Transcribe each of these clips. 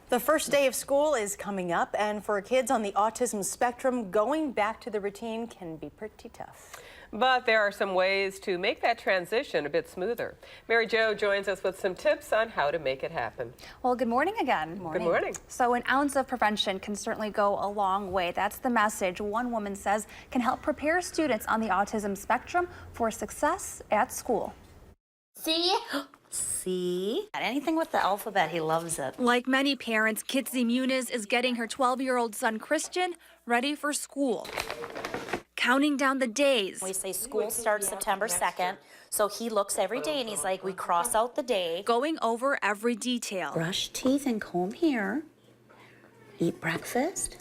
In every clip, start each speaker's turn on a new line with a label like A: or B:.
A: The first day of school is coming up, and for kids on the autism spectrum, going back to the routine can be pretty tough.
B: But there are some ways to make that transition a bit smoother. Mary Jo joins us with some tips on how to make it happen.
C: Well, good morning again.
B: Good morning.
C: So an ounce of prevention can certainly go a long way. That's the message one woman says can help prepare students on the autism spectrum for success at school.
D: See? Anything with the alphabet, he loves it.
C: Like many parents, Kitsy Muniz is getting her 12-year-old son Christian ready for school. Counting down the days.
D: We say school starts September 2nd, so he looks every day and he's like, we cross out the day.
C: Going over every detail.
D: Brush teeth and comb hair. Eat breakfast.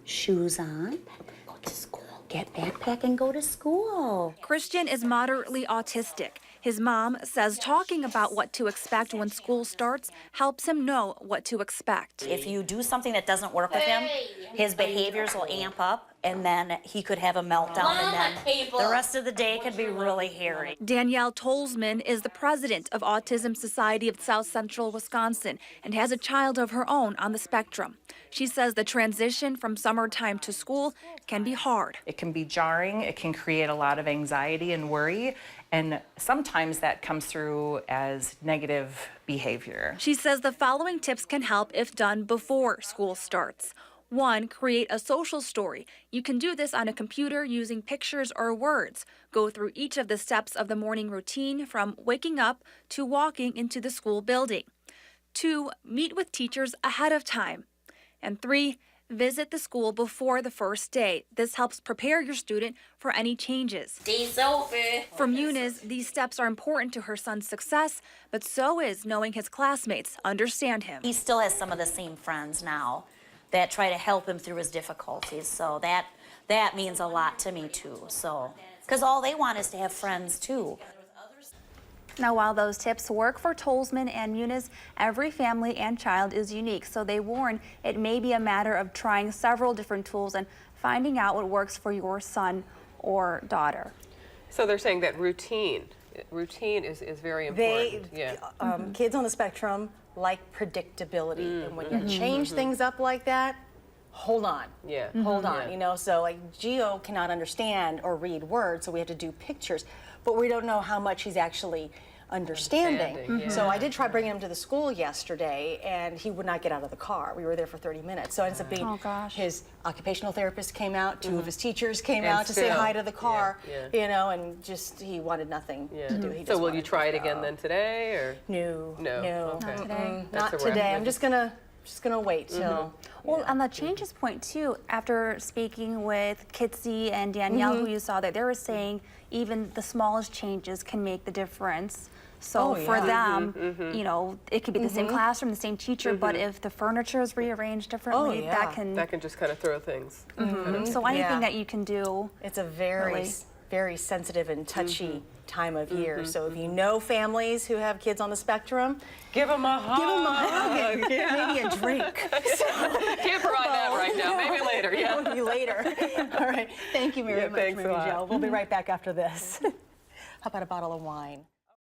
D: Shoes on. Go to school. Get backpack and go to school.
C: Christian is moderately autistic. His mom says talking about what to expect when school starts helps him know what to expect.
D: If you do something that doesn't work with him, his behaviors will amp up and then he could have a meltdown and then the rest of the day could be really hairy.
C: Danielle Tolzman is the president of Autism Society of South Central Wisconsin and has a child of her own on the spectrum. She says the transition from summertime to school can be hard.
E: It can be jarring, it can create a lot of anxiety and worry, and sometimes that comes through as negative behavior.
C: She says the following tips can help if done before school starts. 1, create a social story. You can do this on a computer using pictures or words. Go through each of the steps of the morning routine from waking up to walking into the school building. 2, meet with teachers ahead of time. And 3, visit the school before the first day. This helps prepare your student for any changes. For Muniz, these steps are important to her son's success, but so is knowing his classmates understand him.
D: He still has some of the same friends now that try to help him through his difficulties, so that means a lot to me too. So, because all they want is to have friends too.
C: Now, while those tips work for Tolzman and Muniz, every family and child is unique, so they warn it may be a matter of trying several different tools and finding out what works for your son or daughter.
B: So they're saying that routine is very important.
A: Kids on the spectrum like predictability, and when you change things up like that, hold on. Hold on. You know, so like Geo cannot understand or read words, so we have to do pictures, but we don't know how much he's actually understanding. So I did try bringing him to the school yesterday, and he would not get out of the car. We were there for 30 minutes. So it ends up being his occupational therapist came out, 2 of his teachers came out to say hi to the car, you know, and just he wanted nothing to do. He just
B: so will you try it again then today, or?
A: No.
C: Not today.
A: Not today. I'm just gonna wait till.
C: Well, on the changes point too, after speaking with Kitsy and Danielle, who you saw there, they were saying even the smallest changes can make the difference. So for them, you know, it could be the same classroom, the same teacher, but if the furniture is rearranged differently, that can
B: just kind of throw things.
C: So anything that you can do.
A: It's a very sensitive and touchy time of year. So if you know families who have kids on the spectrum,
B: give them a hug.
A: Give them a hug and maybe a drink.
B: Can't provide that right now. Maybe later.
A: Maybe later. All right. Thank you very much, Mary Jo. We'll be right back after this. How about a bottle of wine?